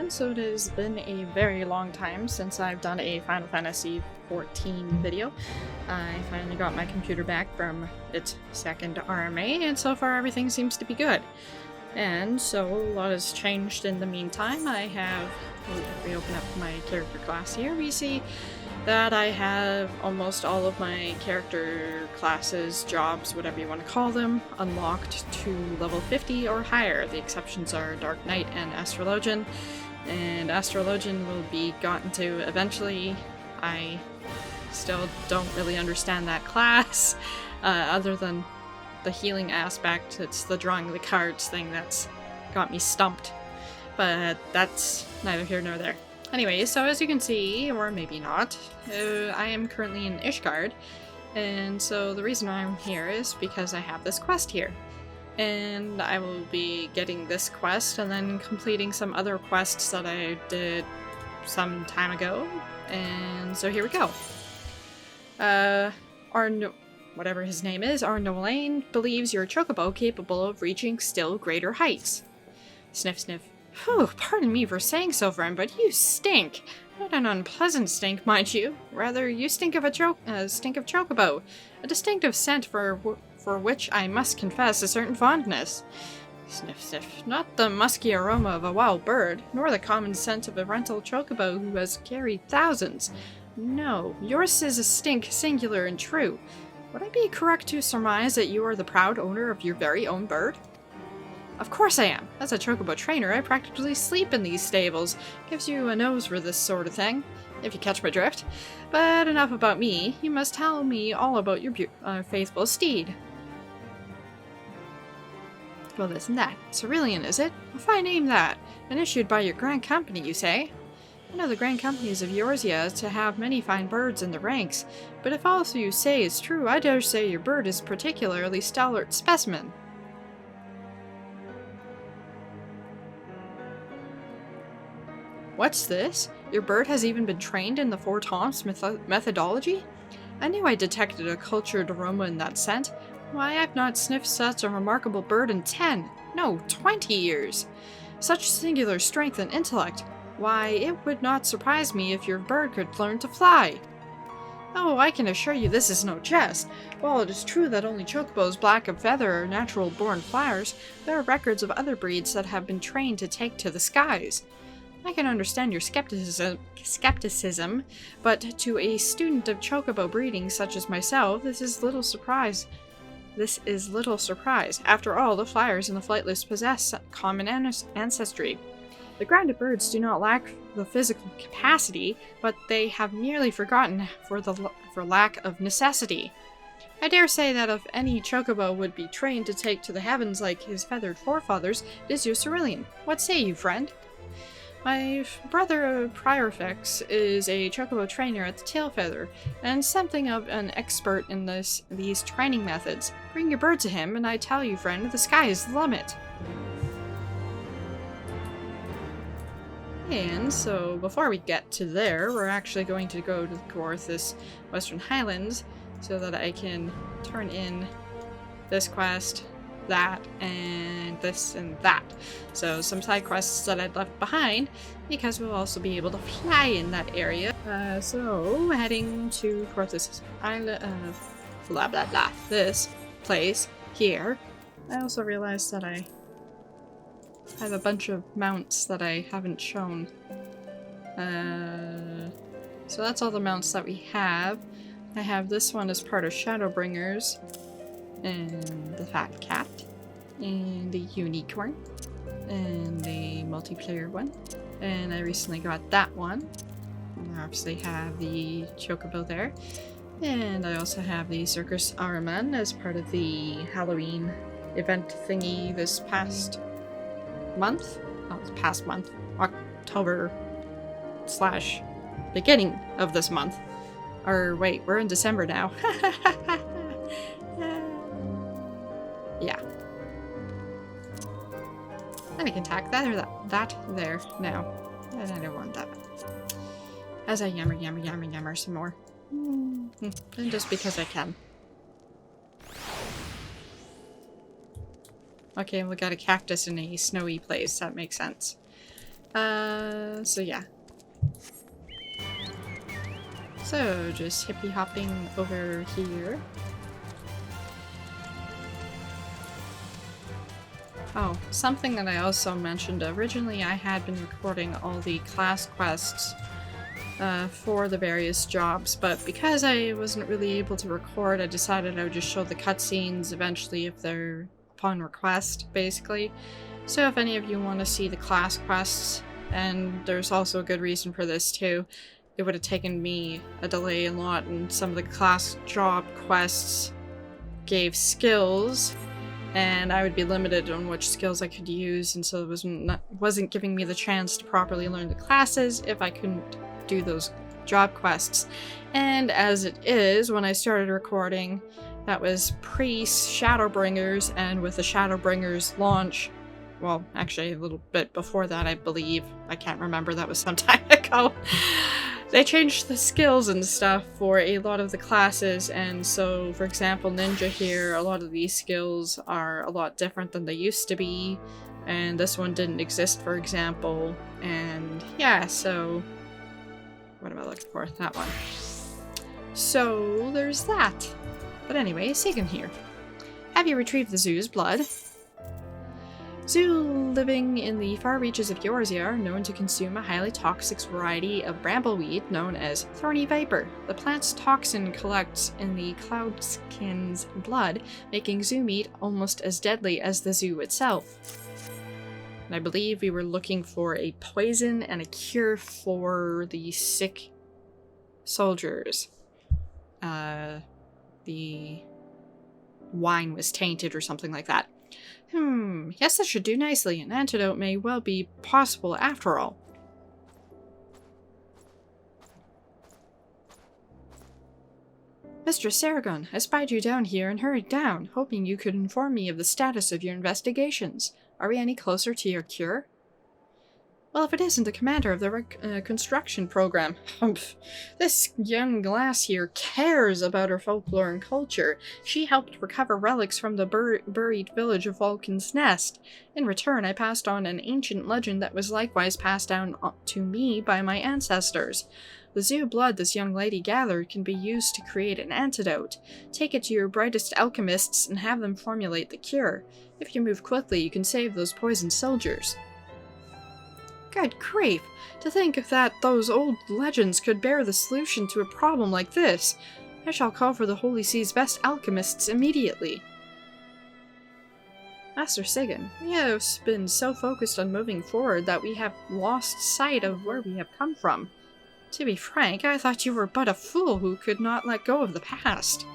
everyone. So it has been a very long time since I've done a Final Fantasy XIV video. I finally got my computer back from its second RMA, and so far everything seems to be good. And so a lot has changed in the meantime. I have, if we open up my character class here, we see that I have almost all of my character classes, jobs, whatever you want to call them, unlocked to level 50 or higher. The exceptions are Dark Knight and Astrologian, and Astrologian will be gotten to eventually. I still don't really understand that class, other than the healing aspect. It's the drawing the cards thing that's got me stumped, but that's neither here nor there. Anyway, so as you can see, or maybe not, I am currently in Ishgard, and so the reason I'm here is because I have this quest here. And I will be getting this quest and then completing some other quests that I did some time ago, and so here we go. Whatever his name is, Arnolaine believes you're a chocobo capable of reaching still greater heights. Sniff, sniff. Whew, pardon me for saying so, friend, but you stink. Not an unpleasant stink, mind you. Rather, you stink of stink of chocobo, a distinctive scent for which I must confess a certain fondness. Sniff, sniff. Not the musky aroma of a wild bird, nor the common scent of a rental chocobo who has carried thousands. No, yours is a stink singular and true. Would I be correct to surmise that you are the proud owner of your very own bird? Of course I am. As a chocobo trainer, I practically sleep in these stables. Gives you a nose for this sort of thing, if you catch my drift. But enough about me. You must tell me all about your faithful steed. Well, isn't that Cerulean, is it? A fine name, that. And issued by your Grand Company, you say? I know the Grand Companies of Eorzea to have many fine birds in the ranks, but if all you say is true, I dare say your bird is a particularly stalwart specimen. What's this? Your bird has even been trained in the Four Toms methodology? I knew I detected a cultured aroma in that scent. Why, I've not sniffed such a remarkable bird in 10, no, 20 years. Such singular strength and intellect. Why, it would not surprise me if your bird could learn to fly. Oh, I can assure you this is no jest. While it is true that only chocobos black of feather are natural-born flyers, there are records of other breeds that have been trained to take to the skies. I can understand your skepticism, but to a student of chocobo breeding such as myself, this is little surprise. After all, the flyers and the flightless possess common ancestry. The grounded birds do not lack the physical capacity, but they have merely forgotten for lack of necessity. I dare say that if any chocobo would be trained to take to the heavens like his feathered forefathers, it is your Cerulean. What say you, friend? My brother Priorfex is a chocobo trainer at the Tailfeather, and something of an expert in these training methods. Bring your bird to him, and I tell you, friend, the sky is the limit. And so, before we get to there, we're actually going to go to the Coerthas Western Highlands, so that I can turn in this quest, that, and this and that. So some side quests that I'd left behind, because we'll also be able to fly in that area. So heading to Coerthas Island, blah blah blah, this place here. I also realized that I have a bunch of mounts that I haven't shown. So that's all the mounts that we have. I have this one as part of Shadowbringers, and the Fat Cat, and the Unicorn, and the multiplayer one, and I recently got that one. I obviously have the Chocobo there, and I also have the Circus Araman as part of the Halloween event thingy this past month, October / beginning of this month. Or wait, we're in December now. Yeah. And I can tack that or that there now. And I don't want that. As I yammer some more. And just because I can. Okay, we got a cactus in a snowy place. That makes sense. So yeah. So, just hippie hopping over here. Oh, something that I also mentioned. Originally, I had been recording all the class quests for the various jobs, but because I wasn't really able to record, I decided I would just show the cutscenes eventually if they're upon request, basically. So if any of you want to see the class quests, and there's also a good reason for this too, it would have taken me a delay a lot, and some of the class job quests gave skills, and I would be limited on which skills I could use, and so it wasn't giving me the chance to properly learn the classes if I couldn't do those job quests. And as it is, when I started recording, that was pre-Shadowbringers, and with the Shadowbringers launch, well, actually a little bit before that, I believe. I can't remember, that was some time ago. They changed the skills and stuff for a lot of the classes, and so, for example, Ninja here, a lot of these skills are a lot different than they used to be, and this one didn't exist, for example, and yeah, so... what am I looking for? That one. So, there's that. But anyway, Sigan here. Have you retrieved the zoo's blood? Zoo living in the far reaches of Eorzea are known to consume a highly toxic variety of brambleweed known as thorny viper. The plant's toxin collects in the cloudskin's blood, making zoo meat almost as deadly as the zoo itself. And I believe we were looking for a poison and a cure for the sick soldiers. The wine was tainted or something like that. Yes, that should do nicely. An antidote may well be possible after all. Mistress Saragon, I spied you down here and hurried down, hoping you could inform me of the status of your investigations. Are we any closer to your cure? Well, if it isn't the commander of the reconstruction program. This young lass here cares about her folklore and culture. She helped recover relics from the buried village of Vulcan's Nest. In return, I passed on an ancient legend that was likewise passed down to me by my ancestors. The zoo blood this young lady gathered can be used to create an antidote. Take it to your brightest alchemists and have them formulate the cure. If you move quickly, you can save those poisoned soldiers. Good grief! To think that those old legends could bear the solution to a problem like this! I shall call for the Holy Sea's best alchemists immediately. Master Sigan, we have been so focused on moving forward that we have lost sight of where we have come from. To be frank, I thought you were but a fool who could not let go of the past.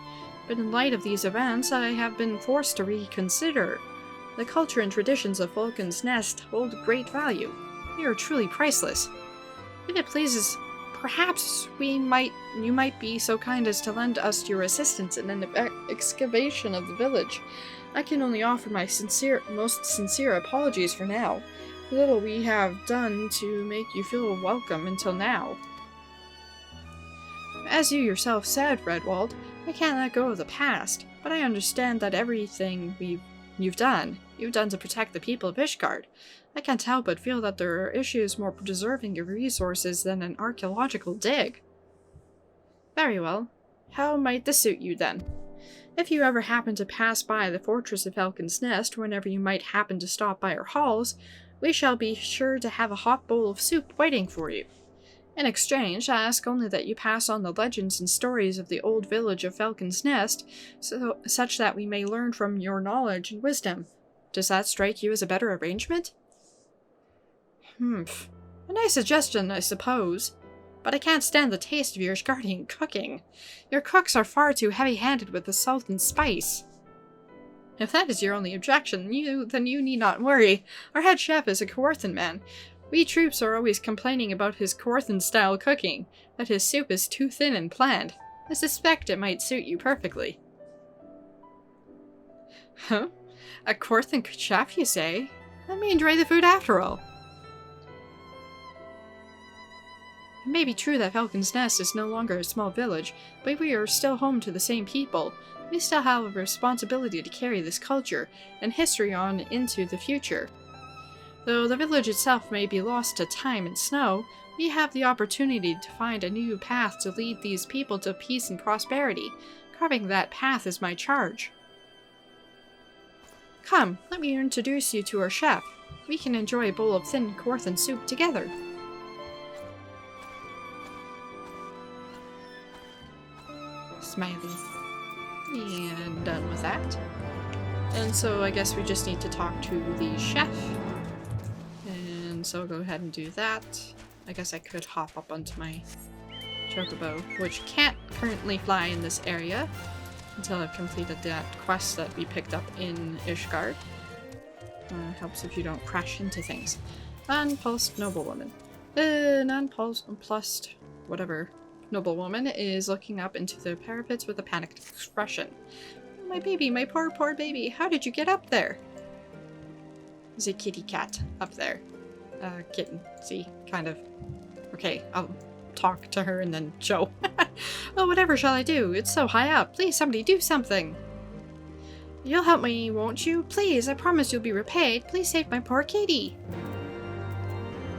But in light of these events, I have been forced to reconsider. The culture and traditions of Vulcan's Nest hold great value. They are truly priceless. If it pleases, perhaps you might be so kind as to lend us your assistance in an excavation of the village. I can only offer my most sincere apologies for now. Little we have done to make you feel welcome until now. As you yourself said, Redwald, I can't let go of the past, but I understand that everything you've done to protect the people of Ishgard. I can't help but feel that there are issues more deserving of resources than an archaeological dig. Very well. How might this suit you, then? If you ever happen to pass by the fortress of Vulcan's Nest whenever you might happen to stop by our halls, we shall be sure to have a hot bowl of soup waiting for you. In exchange, I ask only that you pass on the legends and stories of the old village of Vulcan's Nest, such that we may learn from your knowledge and wisdom. Does that strike you as a better arrangement? A nice suggestion, I suppose. But I can't stand the taste of your Ishgardian cooking. Your cooks are far too heavy-handed with the salt and spice. If that is your only objection, then you need not worry. Our head chef is a Coerthan man. We troops are always complaining about his Coerthan-style cooking, that his soup is too thin and bland. I suspect it might suit you perfectly. Huh? A Coerthan chef, you say? Let me enjoy the food after all. It may be true that Vulcan's Nest is no longer a small village, but we are still home to the same people. We still have a responsibility to carry this culture and history on into the future. Though the village itself may be lost to time and snow, we have the opportunity to find a new path to lead these people to peace and prosperity. Carving that path is my charge. Come, let me introduce you to our chef. We can enjoy a bowl of thin Coerthan soup together. Smiley. And done with that. And so I guess we just need to talk to the chef. And so go ahead and do that. I guess I could hop up onto my chocobo, which can't currently fly in this area until I've completed that quest that we picked up in Ishgard. Helps if you don't crash into things. Unpulsed noblewoman. The nonplussed whatever noblewoman is looking up into the parapets with a panicked expression. Oh, my baby, my poor, poor baby. How did you get up there? There's a kitty cat up there. Kitten. See? Kind of. Okay, I'll talk to her and then show. Oh, whatever shall I do? It's so high up. Please, somebody do something. You'll help me, won't you? Please, I promise you'll be repaid. Please save my poor kitty.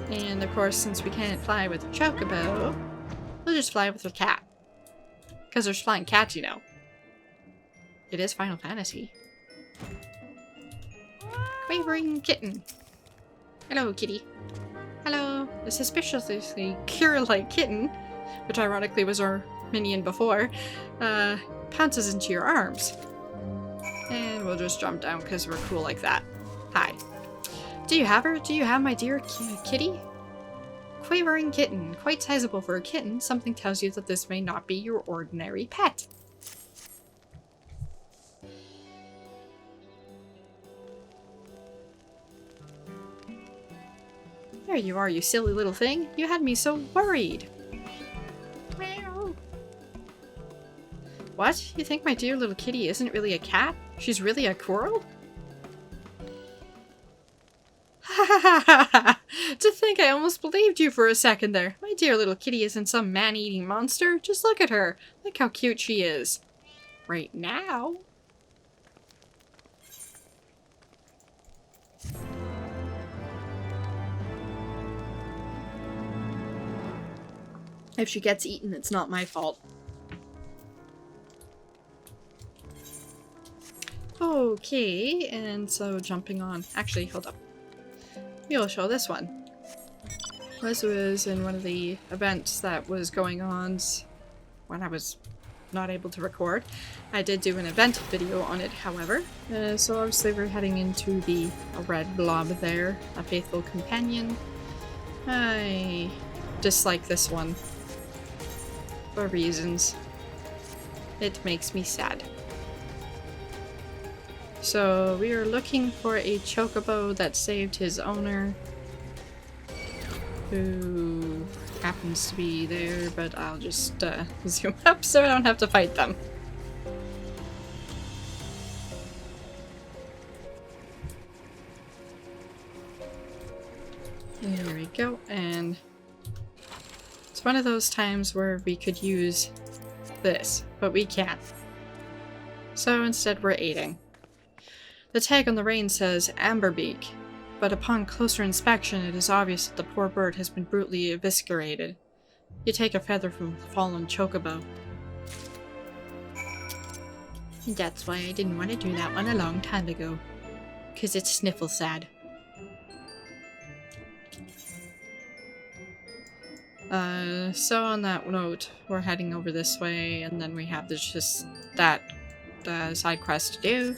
And of course, since we can't fly with a chocobo, we'll just fly with a cat. Because there's flying cats, you know. It is Final Fantasy. Quavering kitten. Hello, kitty. Hello. The suspiciously cure-like kitten, which ironically was our minion before, pounces into your arms. And we'll just jump down because we're cool like that. Hi. Do you have her? Do you have my dear kitty? Quavering kitten. Quite sizable for a kitten. Something tells you that this may not be your ordinary pet. There you are, you silly little thing. You had me so worried. Meow. What? You think my dear little kitty isn't really a cat? She's really a squirrel? Ha ha ha ha ha! To think I almost believed you for a second there. My dear little kitty isn't some man-eating monster. Just look at her. Look how cute she is. Right now. If she gets eaten, it's not my fault. Okay, and so jumping on. Actually, hold up. We'll show this one. This was in one of the events that was going on when I was not able to record. I did do an event video on it, however. So obviously we're heading into the red blob there, a faithful companion. I dislike this one. For reasons. It makes me sad. So we are looking for a chocobo that saved his owner, who happens to be there, but I'll just zoom up so I don't have to fight them. There we go, and it's one of those times where we could use this, but we can't. So instead we're aiding. The tag on the rein says Amberbeak, but upon closer inspection it is obvious that the poor bird has been brutally eviscerated. You take a feather from the fallen chocobo. And that's why I didn't want to do that one a long time ago. 'Cause it's sniffle sad. So on that note, we're heading over this way, and then we have that side quest to do.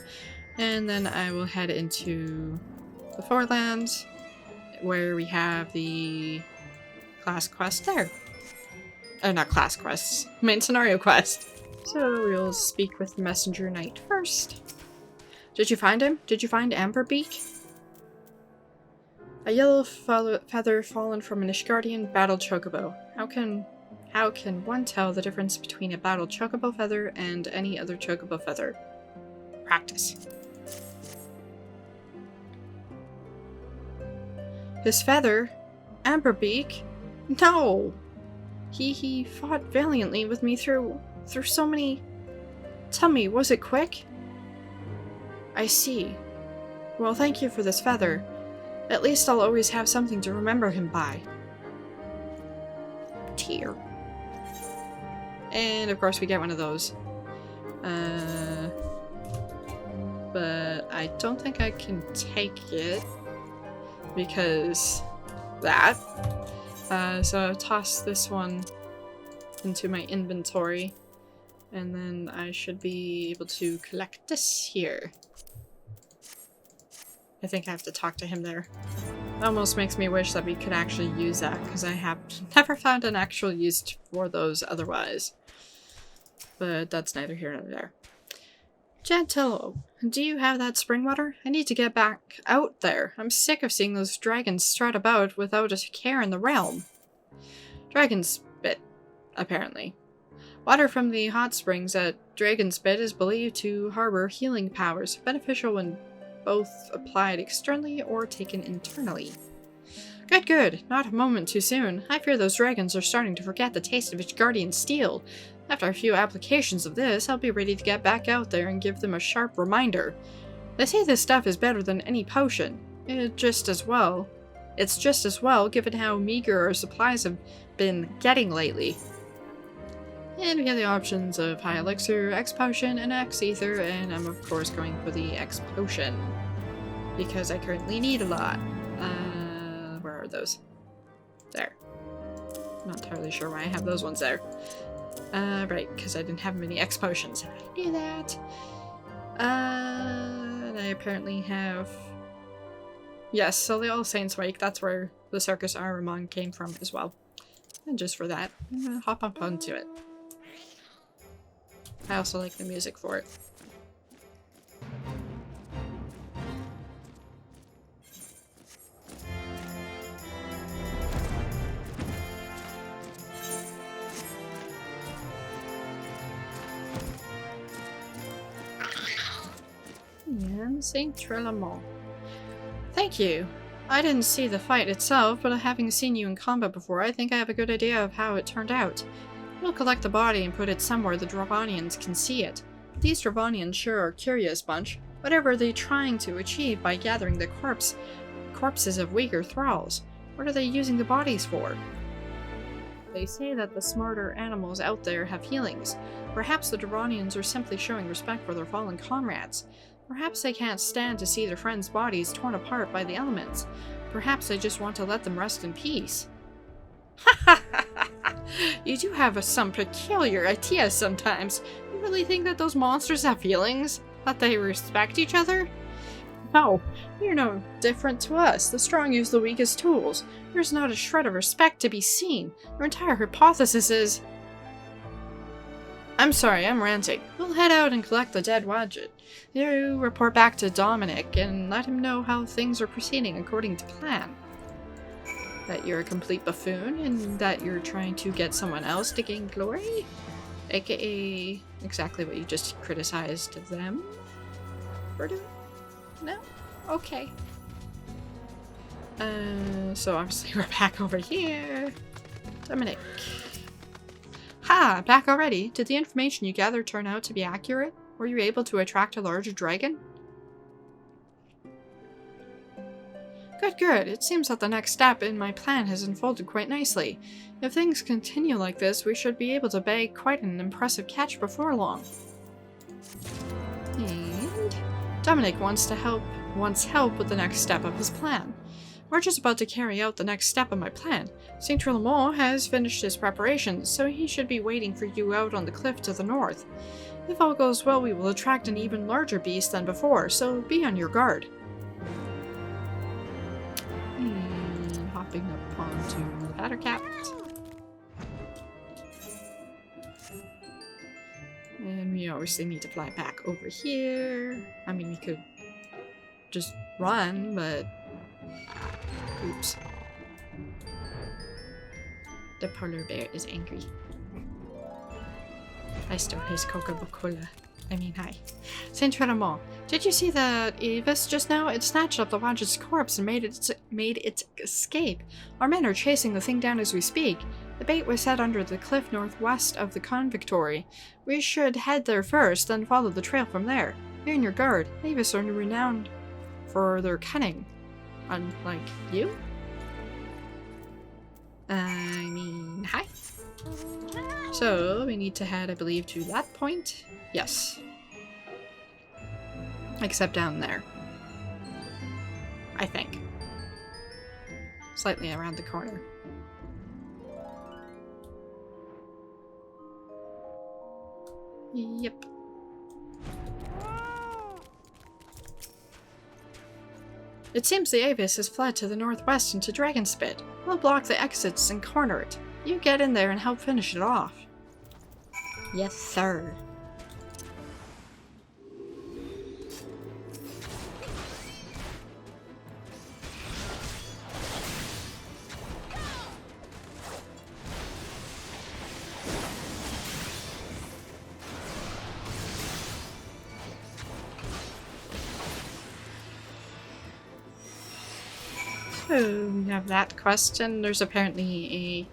And then I will head into the Forelands, where we have the class quest there. Not class quests, main scenario quest. So we'll speak with Messenger Knight first. Did you find him? Did you find Amberbeak? A yellow feather fallen from an Ishgardian battle chocobo. How can one tell the difference between a battle chocobo feather and any other chocobo feather? Practice. His feather? Amberbeak? No! He fought valiantly with me through so many... Tell me, was it quick? I see. Well, thank you for this feather. At least I'll always have something to remember him by. Tear. And of course we get one of those. But I don't think I can take it because that. So I'll toss this one into my inventory, and then I should be able to collect this here. I think I have to talk to him there. It almost makes me wish that we could actually use that, because I have never found an actual use for those otherwise. But that's neither here nor there. Gentillo, do you have that spring water? I need to get back out there. I'm sick of seeing those dragons strut about without a care in the realm. Dragon's Spit, apparently. Water from the hot springs at Dragon's Spit is believed to harbor healing powers, beneficial when both applied externally or taken internally. Good, good. Not a moment too soon. I fear those dragons are starting to forget the taste of Ishgardian steel. After a few applications of this, I'll be ready to get back out there and give them a sharp reminder. They say this stuff is better than any potion. It's just as well given how meager our supplies have been getting lately. And we have the options of High Elixir, X Potion, and X Ether, and I'm of course going for the X Potion. Because I currently need a lot. Where are those? There. Not entirely sure why I have those ones there. Right, because I didn't have many X Potions. I knew that. And I apparently have... Yes, so the All Saints Wake, that's where the Circus Aramon came from as well. And just for that, I'm gonna hop up onto it. I also like the music for it. And Saint Trelamont. Thank you. I didn't see the fight itself, but having seen you in combat before, I think I have a good idea of how it turned out. We'll collect the body and put it somewhere the Dravanians can see it. These Dravanians sure are a curious bunch. Whatever are they trying to achieve by gathering the corpses of weaker thralls? What are they using the bodies for? They say that the smarter animals out there have healings. Perhaps the Dravanians are simply showing respect for their fallen comrades. Perhaps they can't stand to see their friends' bodies torn apart by the elements. Perhaps they just want to let them rest in peace. Ha ha ha ha! You do have some peculiar ideas sometimes. You really think that those monsters have feelings? That they respect each other? No, you're no different to us. The strong use the weak as tools. There's not a shred of respect to be seen. Your entire hypothesis is... I'm sorry, I'm ranting. We'll head out and collect the dead Wadjet. You report back to Dominic and let him know how things are proceeding according to plan. That you're a complete buffoon and that you're trying to get someone else to gain glory? AKA exactly what you just criticized them for doing? No? Okay. So obviously we're back over here. Dominic. Ha! Back already? Did the information you gathered turn out to be accurate? Were you able to attract a larger dragon? Good, good. It seems that the next step in my plan has unfolded quite nicely. If things continue like this, we should be able to bag quite an impressive catch before long. And Dominic wants help with the next step of his plan. We're just about to carry out the next step of my plan. Saint Trelamont has finished his preparations, so he should be waiting for you out on the cliff to the north. If all goes well, we will attract an even larger beast than before, so be on your guard. And hopping up onto the Battercat. And we obviously need to fly back over here. I mean, we could just run, but... Oops. The polar bear is angry. I stole his Coca-Cola. I mean, hi. Saint Trelamont, did you see that Evis just now? It snatched up the Wadjet's corpse and made its escape. Our men are chasing the thing down as we speak. The bait was set under the cliff northwest of the convictory. We should head there first, then follow the trail from there. Be on your guard. Evis are renowned for their cunning. unlike you. I mean, hi. So, we need to head, I believe, to that point. Yes. Except down there. I think. Slightly around the corner. Yep. It seems the Avis has fled to the northwest into Dragonspit. We'll block the exits and corner it. You get in there and help finish it off. Yes, sir. Oh, we have that quest, and there's apparently a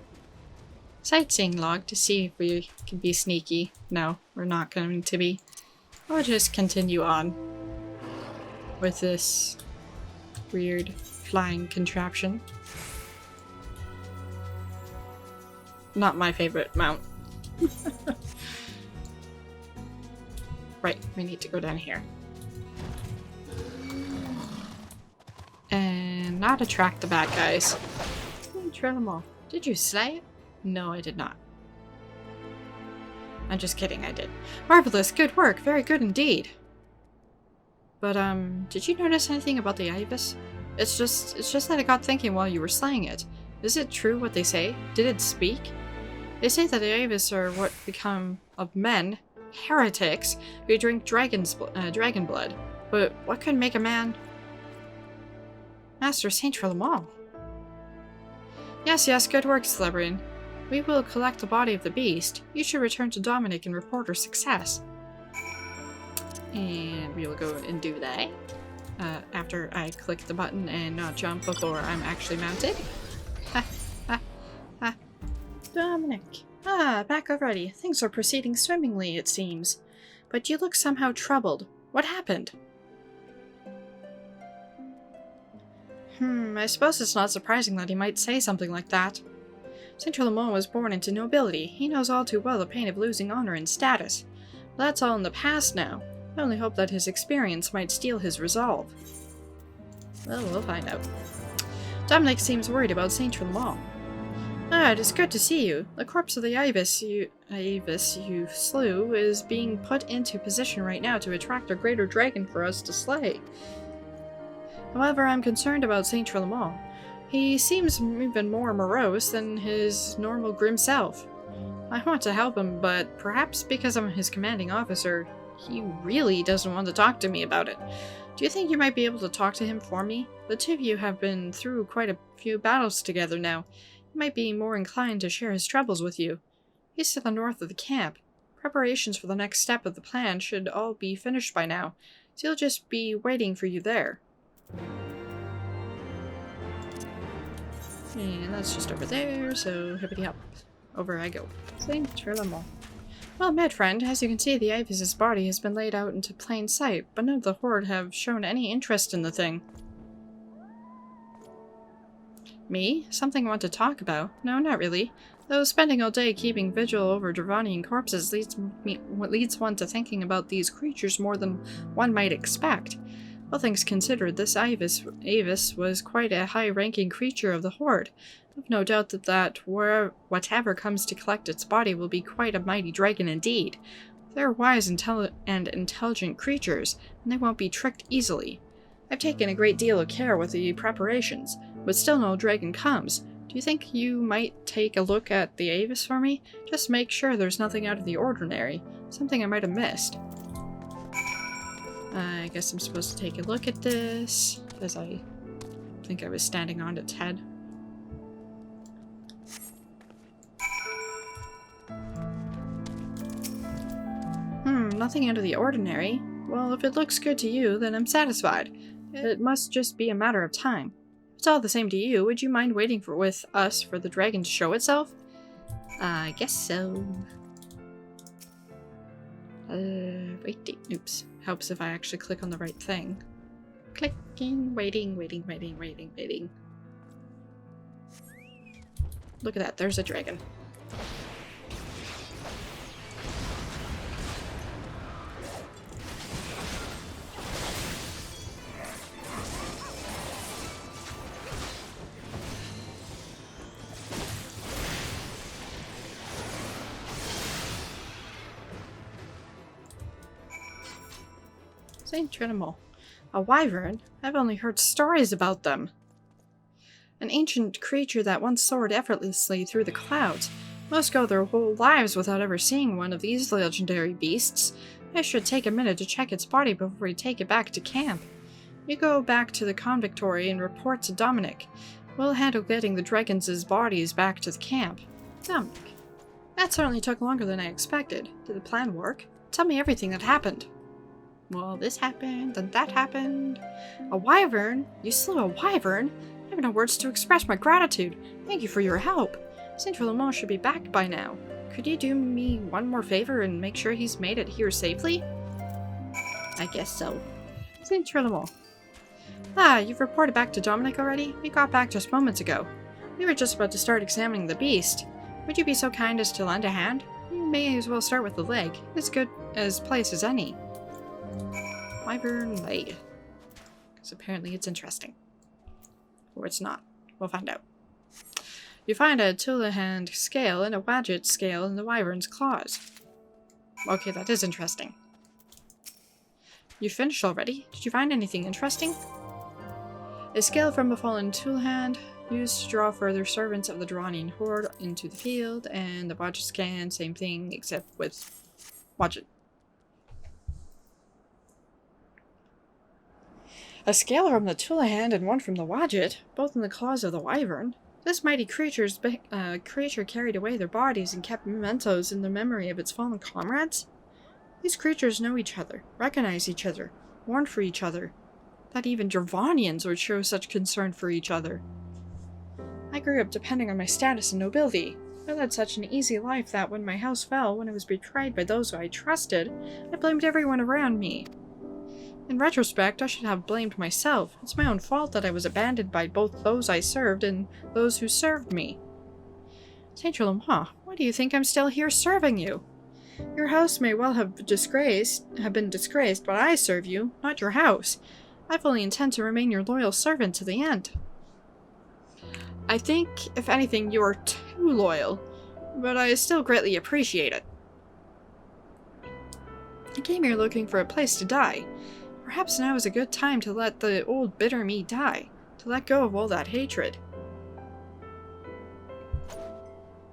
sightseeing log to see if we can be sneaky. No, we're not going to be. I'll just continue on with this weird flying contraption. Not my favorite mount. Right, we need to go down here. And not attract the bad guys. Trail them off. Did you slay it? No, I did not. I'm just kidding, I did. Marvelous, good work, very good indeed. But, did you notice anything about the Ibis? It's just that I got thinking while you were slaying it. Is it true what they say? Did it speak? They say that the Ibis are what become of men, heretics, who drink dragon blood. But what could make a man... Master Saint Trelemont. Yes, good work, Celebrian. We will collect the body of the beast. You should return to Dominic and report our success. And we will go and do that. After I click the button and not jump before I'm actually mounted. Dominic. Back already. Things are proceeding swimmingly, it seems. But you look somehow troubled. What happened? I suppose it's not surprising that he might say something like that. Saint Trelemont was born into nobility. He knows all too well the pain of losing honor and status. But that's all in the past now. I only hope that his experience might steel his resolve. Well, we'll find out. Dominic seems worried about Saint Trelemont. It is good to see you. The corpse of the Ibis you slew is being put into position right now to attract a greater dragon for us to slay. However, I'm concerned about Saint Trelemont. He seems even more morose than his normal grim self. I want to help him, but perhaps because I'm his commanding officer, he really doesn't want to talk to me about it. Do you think you might be able to talk to him for me? The two of you have been through quite a few battles together now. He might be more inclined to share his troubles with you. He's to the north of the camp. Preparations for the next step of the plan should all be finished by now, so he'll just be waiting for you there. And that's just over there, so hippity hop. Over I go. Saint Trelemont. Well met, friend. As you can see, the Ibis's body has been laid out into plain sight, but none of the Horde have shown any interest in the thing. Me? Something I want to talk about? No, not really. Though spending all day keeping vigil over Dravanian corpses leads one to thinking about these creatures more than one might expect. All things considered, this Avis was quite a high-ranking creature of the Horde. I've no doubt that whatever comes to collect its body will be quite a mighty dragon indeed. They're wise and intelligent creatures, and they won't be tricked easily. I've taken a great deal of care with the preparations, but still no dragon comes. Do you think you might take a look at the Avis for me? Just make sure there's nothing out of the ordinary. Something I might have missed. I guess I'm supposed to take a look at this, as I think I was standing on its head. Nothing out of the ordinary. Well, if it looks good to you, then I'm satisfied. It must just be a matter of time. If it's all the same to you, would you mind waiting with us for the dragon to show itself? I guess so. Wait, oops. Helps if I actually click on the right thing. Click waiting, waiting, waiting, waiting, waiting, waiting. Look at that, there's a dragon. St. Trinimo. A wyvern? I've only heard stories about them. An ancient creature that once soared effortlessly through the clouds. Most go their whole lives without ever seeing one of these legendary beasts. I should take a minute to check its body before we take it back to camp. You go back to the convictory and report to Dominic. We'll handle getting the dragons' bodies back to the camp. Dominic. That certainly took longer than I expected. Did the plan work? Tell me everything that happened. Well, this happened, and that happened. A wyvern? You slew a wyvern? I have no words to express my gratitude. Thank you for your help. St. Trinimo should be back by now. Could you do me one more favor and make sure he's made it here safely? I guess so. St. Trinimo. Ah, you've reported back to Dominic already? We got back just moments ago. We were just about to start examining the beast. Would you be so kind as to lend a hand? You may as well start with the leg. It's good as place as any. Wyvern leg. Because apparently it's interesting. Or it's not. We'll find out. You find a Tullahand scale and a Wadget scale in the wyvern's claws. Okay, that is interesting. You finished already? Did you find anything interesting? A scale from the fallen Tullahand used to draw further servants of the Durranian horde into the field, and the Wadget scan, same thing except with Wadget. A scale from the Tullahand and one from the Wadget, both in the claws of the wyvern. This mighty creature carried away their bodies and kept mementos in the memory of its fallen comrades? These creatures know each other, recognize each other, mourn for each other. That even Dravanians would show such concern for each other. I grew up depending on my status and nobility. I led such an easy life that when my house fell, when I was betrayed by those who I trusted, I blamed everyone around me. In retrospect, I should have blamed myself. It's my own fault that I was abandoned by both those I served and those who served me. St. Trinimo, why do you think I'm still here serving you? Your house may well have been disgraced, but I serve you, not your house. I fully intend to remain your loyal servant to the end. I think, if anything, you are too loyal, but I still greatly appreciate it. I came here looking for a place to die. Perhaps now is a good time to let the old bitter me die, to let go of all that hatred.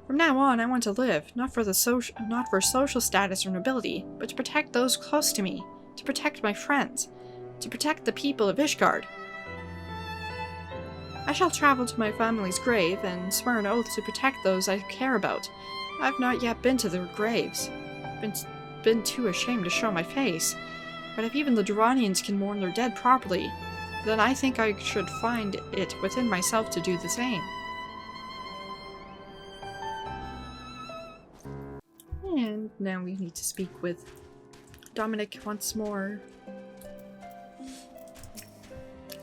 From now on, I want to live, not for social status or nobility, but to protect those close to me, to protect my friends, to protect the people of Ishgard. I shall travel to my family's grave and swear an oath to protect those I care about. I've not yet been to their graves. Been too ashamed to show my face. But if even the Durranians can mourn their dead properly, then I think I should find it within myself to do the same. And now we need to speak with Dominic once more.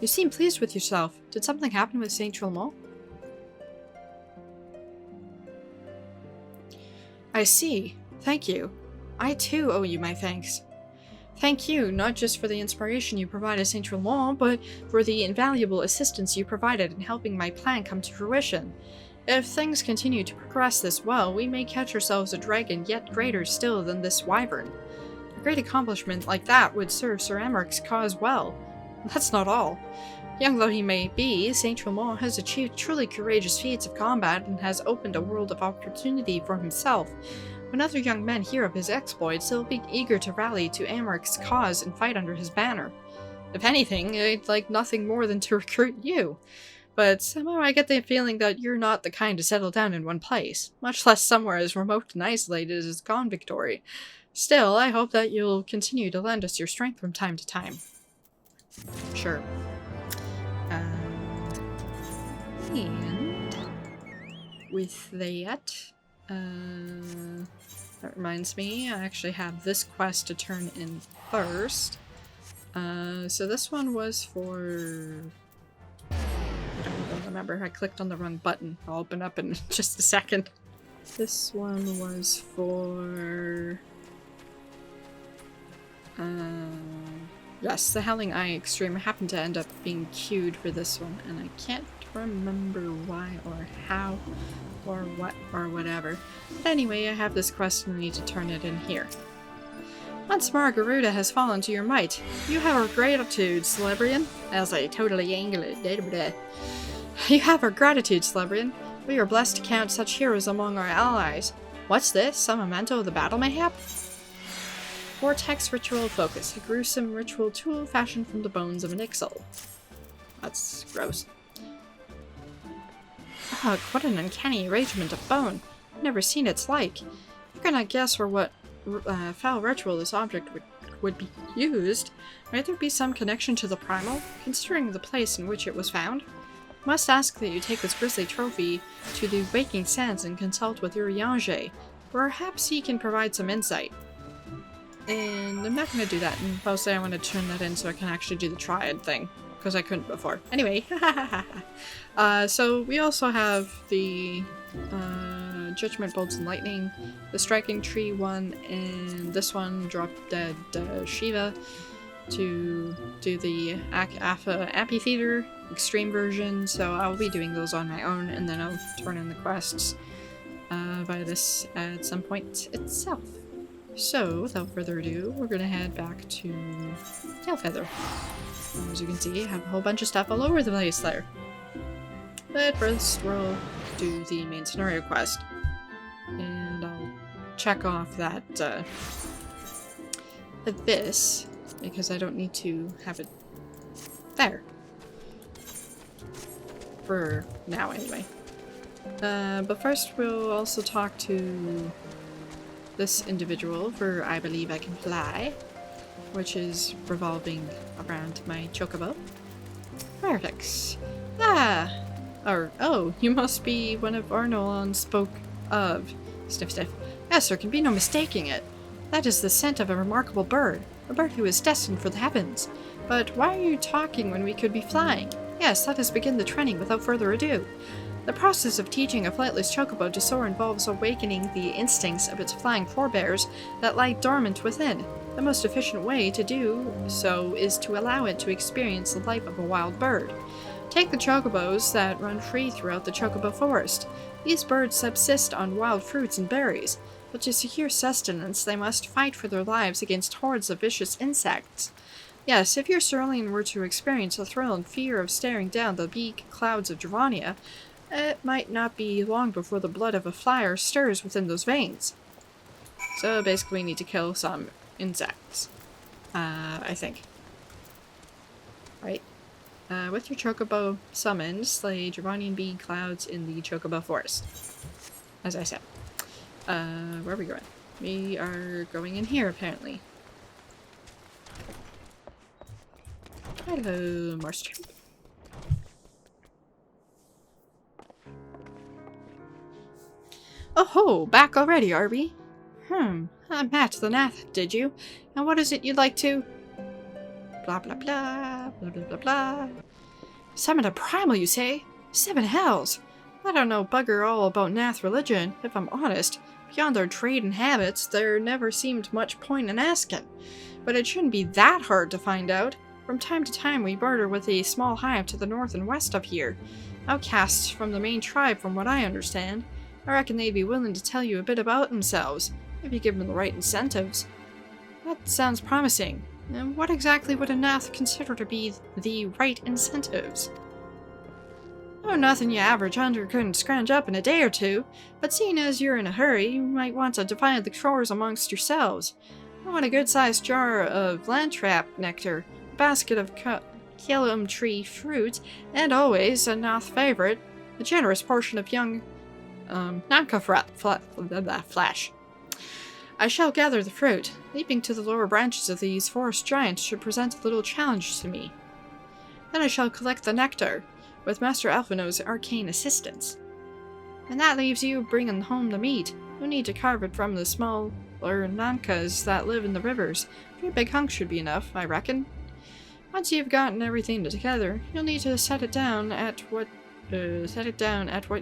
You seem pleased with yourself. Did something happen with St. Trinimo? I see. Thank you. I too owe you my thanks. Thank you, not just for the inspiration you provided St. Trinimo, but for the invaluable assistance you provided in helping my plan come to fruition. If things continue to progress this well, we may catch ourselves a dragon yet greater still than this wyvern. A great accomplishment like that would serve Sir Amaric's cause well. That's not all. Young though he may be, St. Trinimo has achieved truly courageous feats of combat and has opened a world of opportunity for himself. When other young men hear of his exploits, they'll be eager to rally to Amaric's cause and fight under his banner. If anything, they'd like nothing more than to recruit you. But somehow I get the feeling that you're not the kind to settle down in one place, much less somewhere as remote and isolated as Convictory. Still, I hope that you'll continue to lend us your strength from time to time. Sure. And with that, that reminds me, I actually have this quest to turn in first. So this one was for... I don't even remember. I clicked on the wrong button. I'll open up in just a second. This one was for... yes, the Howling Eye Extreme. I happened to end up being queued for this one, and I can't remember why or how or what or whatever. But anyway, I have this quest and I need to turn it in here. Once more, Garuda has fallen to your might. You have our gratitude, Celebrian. As I totally angle it. You have our gratitude, Celebrian. We are blessed to count such heroes among our allies. What's this? Some memento of the battle, mayhap? Vortex Ritual Focus. A gruesome ritual tool fashioned from the bones of an ixal. That's gross. Ugh, what an uncanny arrangement of bone. I've never seen its like. I cannot guess for what foul ritual this object would be used. Might there be some connection to the primal, considering the place in which it was found? I must ask that you take this grisly trophy to the Waking Sands and consult with Urianger. Perhaps he can provide some insight. And I'm not going to do that, and mostly I want to turn that in so I can actually do the triad thing, because I couldn't before. Anyway, so we also have the Judgment Bolts and Lightning, the Striking Tree one, and this one, Drop Dead Shiva, to do the Amphitheater Extreme version, so I'll be doing those on my own, and then I'll turn in the quests via this at some point itself. So, without further ado, we're gonna head back to Tailfeather. As you can see, I have a whole bunch of stuff all over the place there. But first, we'll do the main scenario quest. And I'll check off that, this, because I don't need to have it there. For now, anyway. But first, we'll also talk to this individual for I Believe I Can Fly, which is revolving around my chocobo. Coerthas. Oh, you must be one of Arnolan spoke of. Sniff sniff. Yes, there can be no mistaking it. That is the scent of a remarkable bird. A bird who is destined for the heavens. But why are you talking when we could be flying? Yes, let us begin the training without further ado. The process of teaching a flightless chocobo to soar involves awakening the instincts of its flying forebears that lie dormant within. The most efficient way to do so is to allow it to experience the life of a wild bird. Take the chocobos that run free throughout the chocobo forest. These birds subsist on wild fruits and berries, but to secure sustenance they must fight for their lives against hordes of vicious insects. Yes, if your Cerulean were to experience the thrill and fear of staring down the bleak clouds of Dravania, it might not be long before the blood of a flyer stirs within those veins. So basically we need to kill some insects. I think. Right? With your chocobo summoned, slay Dravanian bee clouds in the chocobo forest. As I said. Where are we going? We are going in here, apparently. Hello, Marster. Oh ho, back already, are we? Met the Gnath, did you? And what is it you'd like to... Blah blah blah, blah blah blah blah. Summon a primal, you say? 7 hells! I don't know bugger all about Gnath religion, if I'm honest. Beyond their trade and habits, there never seemed much point in asking. But it shouldn't be that hard to find out. From time to time we barter with a small hive to the north and west of here. Outcasts from the main tribe, from what I understand. I reckon they'd be willing to tell you a bit about themselves, if you give them the right incentives. That sounds promising. And what exactly would a Gnath consider to be the right incentives? Oh, nothing your average hunter couldn't scrounge up in a day or two, but seeing as you're in a hurry, you might want to divide the chores amongst yourselves. I want a good-sized jar of landtrap nectar, a basket of Kilum tree fruit, and always, a Gnath favorite, a generous portion of young Nanka flesh. I shall gather the fruit. Leaping to the lower branches of these forest giants should present a little challenge to me. Then I shall collect the nectar, with Master Alphino's arcane assistance. And that leaves you bringing home the meat. No need to carve it from the smaller Nankas that live in the rivers. 3 big hunks should be enough, I reckon. Once you've gotten everything together, you'll need to set it down at what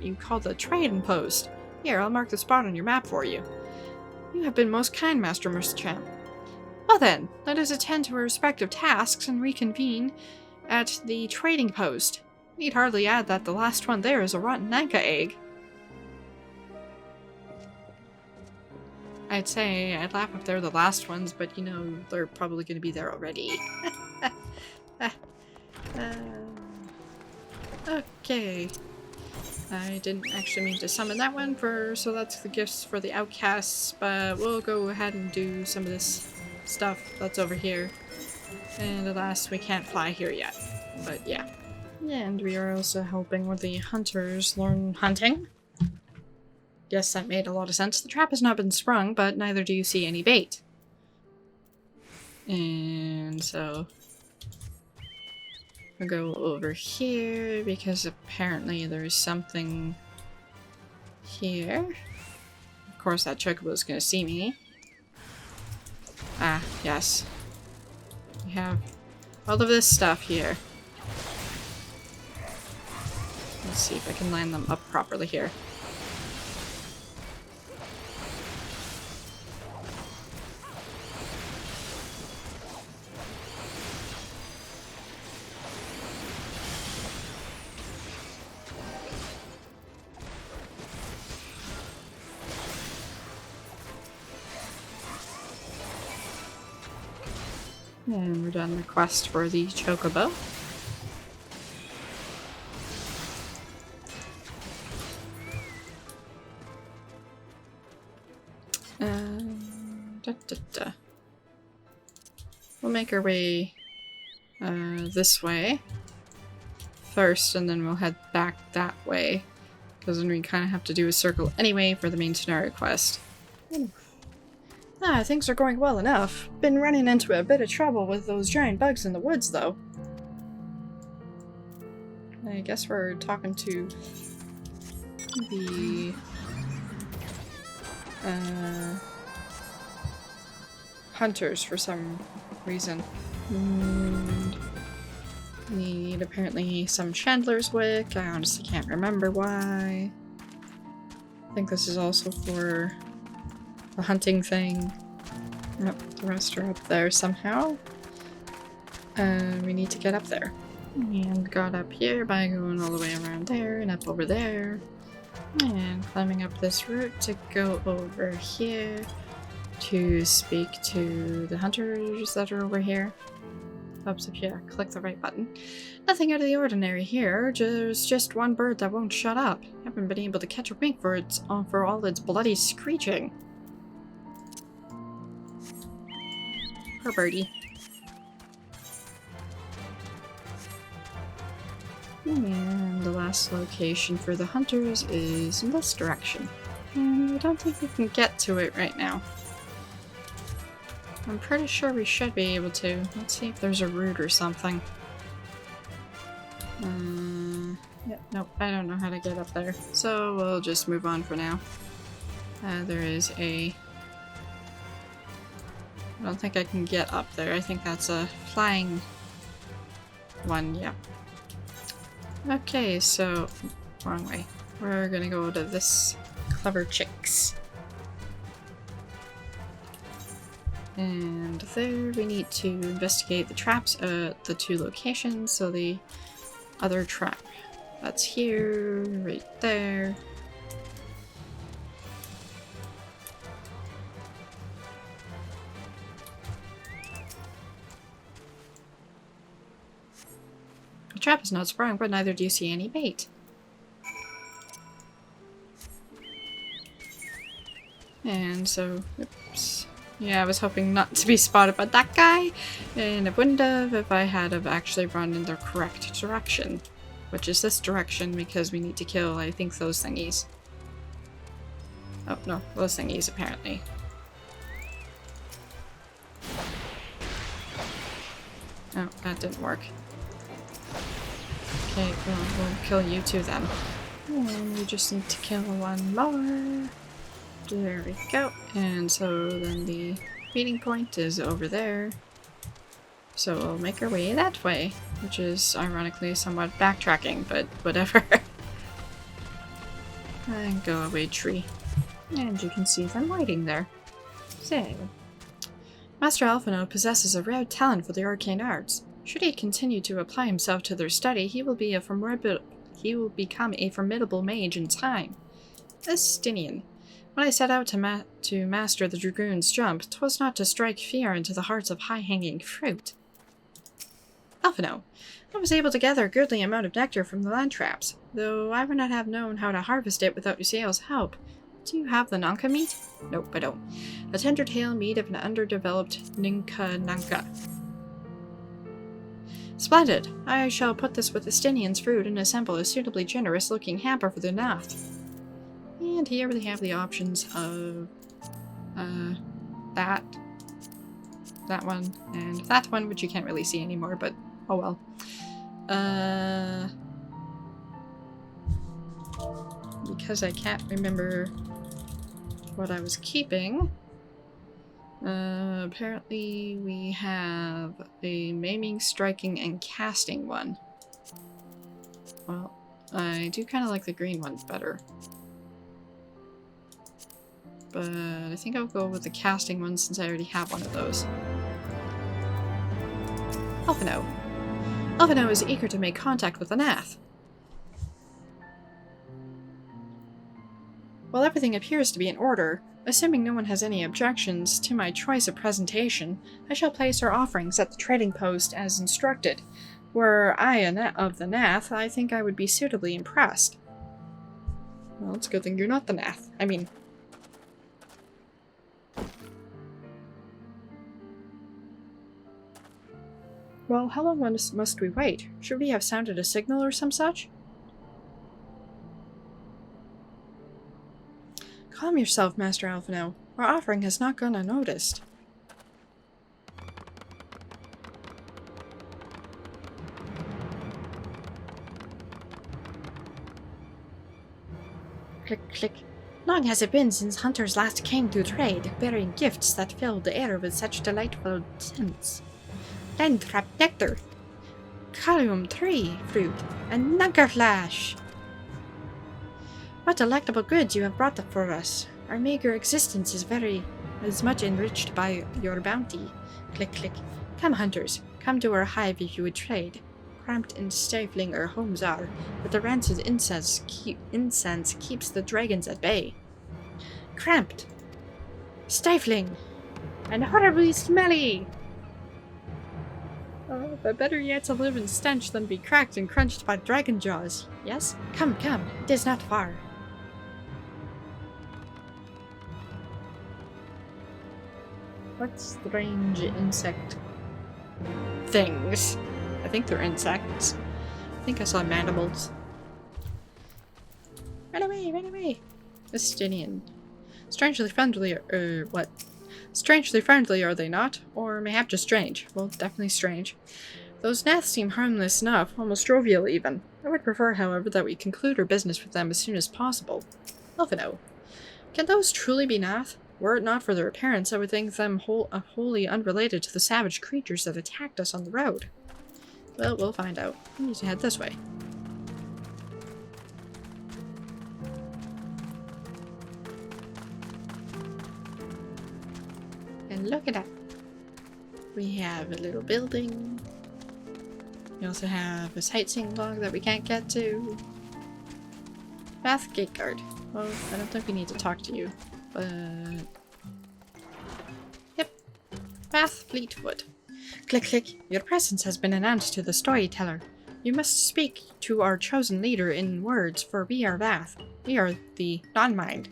you call the trading post. Here, I'll mark the spot on your map for you. You have been most kind, Master Muschamp. Well then, let us attend to our respective tasks and reconvene at the trading post. Need hardly add that the last one there is a rotten Nanka egg. I'd say I'd laugh if they're the last ones, but you know, they're probably going to be there already. Okay. I didn't actually mean to summon that one so that's the gifts for the outcasts, but we'll go ahead and do some of this stuff that's over here. And alas, we can't fly here yet. But yeah. And we are also helping with the hunters learn hunting. Yes, that made a lot of sense. The trap has not been sprung, but neither do you see any bait. And so we'll go over here because apparently there's something here. Of course that chocobo is going to see me. Ah, yes. We have all of this stuff here. Let's see if I can line them up properly here. And we're done the quest for the chocobo. We'll make our way this way first, and then we'll head back that way, because then we kind of have to do a circle anyway for the main scenario quest. Things are going well enough. Been running into a bit of trouble with those giant bugs in the woods, though. I guess we're talking to the hunters for some reason. And need apparently some chandler's wick. I honestly can't remember why. I think this is also for the hunting thing. Yep, the rest are up there somehow. We need to get up there. And got up here by going all the way around there and up over there. And climbing up this route to go over here to speak to the hunters that are over here. Oops, if you click the right button. Nothing out of the ordinary here, just one bird that won't shut up. Haven't been able to catch a wink for all its bloody screeching. Poor birdie. And the last location for the hunters is in this direction. And I don't think we can get to it right now. I'm pretty sure we should be able to. Let's see if there's a route or something. Yep, nope, I don't know how to get up there. So we'll just move on for now. There is a... I don't think I can get up there. I think that's a flying one, yep. Okay, so... wrong way. We're gonna go to this clever chicks. And there we need to investigate the traps at the two locations. So the other trap that's here, right there. The trap is not sprung, but neither do you see any bait. And so, oops. Yeah, I was hoping not to be spotted by that guy, and it wouldn't have if I had have actually run in the correct direction. Which is this direction, because we need to kill, I think, those thingies. Oh, no, those thingies, apparently. Oh, that didn't work. Okay, well, we'll kill you too then. And we just need to kill one more. There we go. And so then the meeting point is over there. So we'll make our way that way, which is ironically somewhat backtracking, but whatever. And go away, tree. And you can see them waiting there. So, Master Alphino possesses a rare talent for the arcane arts. Should he continue to apply himself to their study, he will become a formidable mage in time. Estinian. When I set out to master the dragoon's jump, 'twas not to strike fear into the hearts of high-hanging fruit. Alphino. I was able to gather a goodly amount of nectar from the land traps, though I would not have known how to harvest it without Usael's help. Do you have the Nanka meat? Nope, I don't. A tender tail meat of an underdeveloped Ninka Nanka. Splendid! I shall put this with Estinian's fruit and assemble a suitably generous-looking hamper for the Gnath. And here we have the options of that one, and that one, which you can't really see anymore, but oh well. Because I can't remember what I was keeping, apparently we have a maiming, striking, and casting one. Well, I do kind of like the green one better. But I think I'll go with the casting one since I already have one of those. Alphino. Alphino is eager to make contact with the Gnath. While everything appears to be in order, assuming no one has any objections to my choice of presentation, I shall place our offerings at the trading post as instructed. Were I of the Gnath, I think I would be suitably impressed. Well, it's a good thing you're not the Gnath. I mean... Well, how long must we wait? Should we have sounded a signal or some such? Calm yourself, Master Alphino. Our offering has not gone unnoticed. Click, click. Long has it been since hunters last came to trade, bearing gifts that filled the air with such delightful scents. Land-trap nectar, Calium tree fruit, and Nanka flash! What delectable goods you have brought for us. Our meager existence is much enriched by your bounty. Click, click. Come, hunters. Come to our hive if you would trade. Cramped and stifling our homes are, but the rancid incense keeps the dragons at bay. Cramped, stifling, and horribly smelly! But better yet to live in stench than be cracked and crunched by dragon jaws. Yes? Come, come. It is not far. What strange insect things? I think they're insects. I think I saw mandibles. Run away, run away! Estinian. Strangely friendly, what? Strangely friendly, are they not? Or mayhap just strange. Well, definitely strange. Those Gnaths seem harmless enough, almost jovial even. I would prefer, however, that we conclude our business with them as soon as possible. Alphino. Can those truly be Gnath? Were it not for their appearance, I would think them wholly unrelated to the savage creatures that attacked us on the road. Well, we'll find out. We need to head this way. And look at that. We have a little building. We also have a sightseeing log that we can't get to. Bath Gate Guard. Well, I don't think we need to talk to you, but... Yep. Bath Fleetwood. Click, click. Your presence has been announced to the storyteller. You must speak to our chosen leader in words, for we are Bath. We are the non-mind.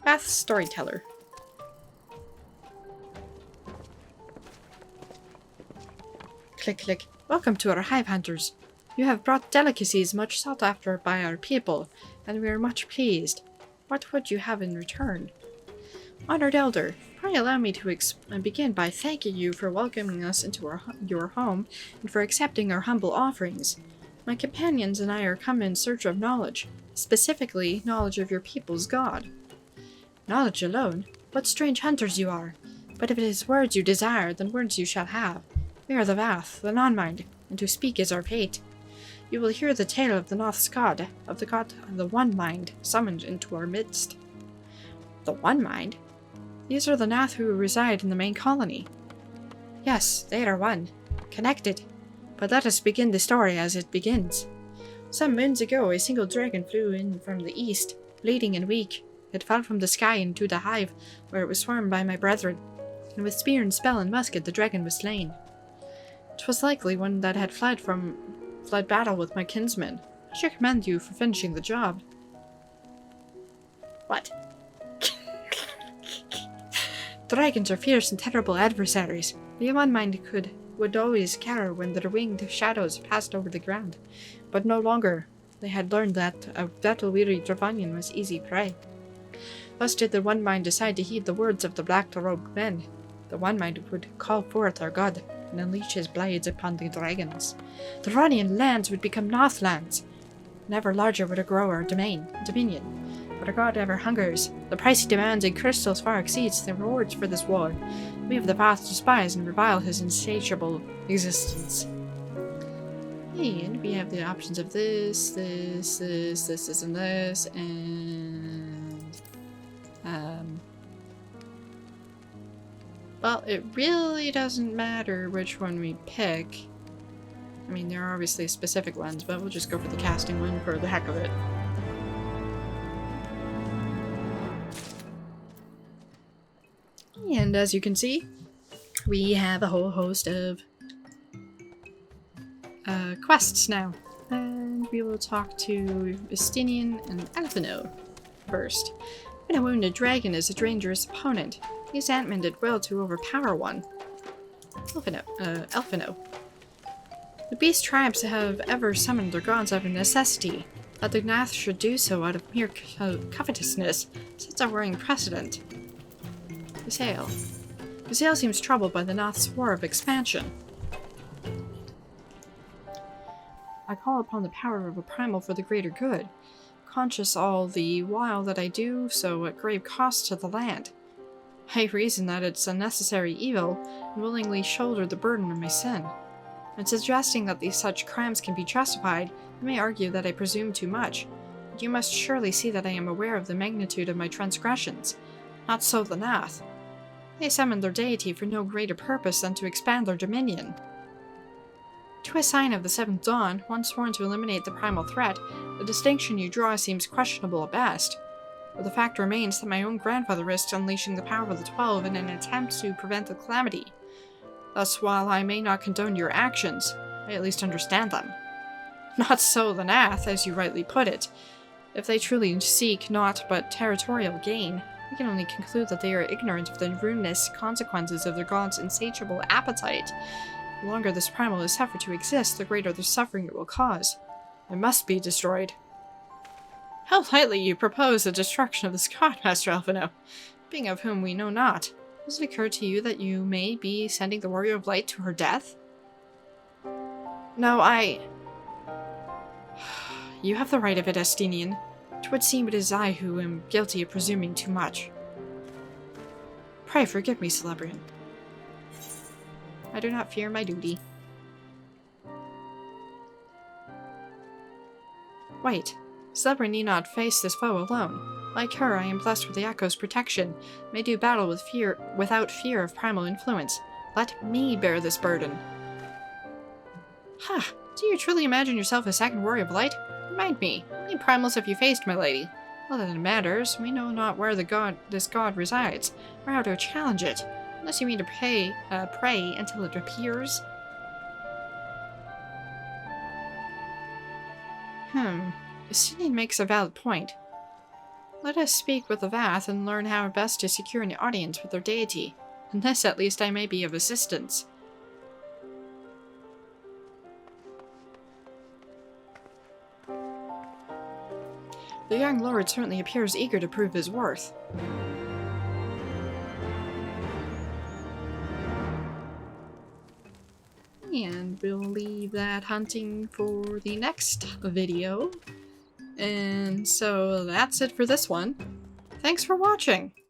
Bath Storyteller. Click, click. Welcome to our hive hunters. You have brought delicacies much sought after by our people, and we are much pleased. What would you have in return? Honored Elder, pray allow me to begin by thanking you for welcoming us into your home and for accepting our humble offerings. My companions and I are come in search of knowledge, specifically knowledge of your people's god. Knowledge alone? What strange hunters you are! But if it is words you desire, then words you shall have. We are the Vath, the non-mind, and to speak is our fate. You will hear the tale of the Gnath's god, of the One Mind, summoned into our midst. The One Mind? These are the Gnath who reside in the main colony. Yes, they are one, connected. But let us begin the story as it begins. Some moons ago, a single dragon flew in from the east, bleeding and weak. It fell from the sky into the hive, where it was swarmed by my brethren, and with spear and spell and musket the dragon was slain. 'Twas likely one that had fled battle with my kinsmen. I should commend you for finishing the job. What? Dragons are fierce and terrible adversaries. The One Mind would always cower when their winged shadows passed over the ground, but no longer. They had learned that a battle-weary Dravanian was easy prey. Thus did the One Mind decide to heed the words of the black-robed men. The One Mind would call forth our god and unleash his blades upon the dragons. The Ranian lands would become Gnath lands, and ever larger would grow our dominion. But our god ever hungers. The price he demands in crystals far exceeds the rewards for this war. We of the path despise and revile his insatiable existence. And we have the options of this, and this, and well, it really doesn't matter which one we pick. I mean, there are obviously specific ones, but we'll just go for the casting one for the heck of it. And as you can see, we have a whole host of quests now. And we will talk to Estinian and Alphino first. When a wounded dragon is a dangerous opponent, these Antmen did well to overpower one. Alphino. The beast tribes have ever summoned their gods out of necessity. That the Gnath should do so out of mere covetousness sets a worrying precedent. Gazale seems troubled by the Gnath's war of expansion. I call upon the power of a primal for the greater good, conscious all the while that I do so at grave cost to the land. I reason that it's a necessary evil, and willingly shoulder the burden of my sin. In suggesting that these such crimes can be justified, you may argue that I presume too much, but you must surely see that I am aware of the magnitude of my transgressions. Not so the Gnath. They summoned their deity for no greater purpose than to expand their dominion. To a sign of the Seventh Dawn, one sworn to eliminate the primal threat, the distinction you draw seems questionable at best. But the fact remains that my own grandfather risked unleashing the power of the 12 in an attempt to prevent the calamity. Thus, while I may not condone your actions, I at least understand them. Not so the Gnath, as you rightly put it. If they truly seek naught but territorial gain, we can only conclude that they are ignorant of the ruinous consequences of their god's insatiable appetite. The longer this primal is suffered to exist, the greater the suffering it will cause. It must be destroyed. How lightly you propose the destruction of this god, Master Alphino, being of whom we know not. Does it occur to you that you may be sending the Warrior of Light to her death? No, You have the right of it, Estinian. It would seem it is I who am guilty of presuming too much. Pray forgive me, Celebrian. I do not fear my duty. Wait. Celebrian need not face this foe alone. Like her, I am blessed with the Echo's protection, may do battle without fear of primal influence. Let me bear this burden. Ha! Do you truly imagine yourself a second Warrior of Light? Remind me, how many primals have you faced, my lady? Not that it matters, we know not where this god resides, or how to challenge it, unless you mean to pray until it appears. Estinian makes a valid point. Let us speak with the Vath and learn how best to secure an audience with their deity. In this, at least, I may be of assistance. The young lord certainly appears eager to prove his worth. And we'll leave that hunting for the next video. And so that's it for this one. Thanks for watching!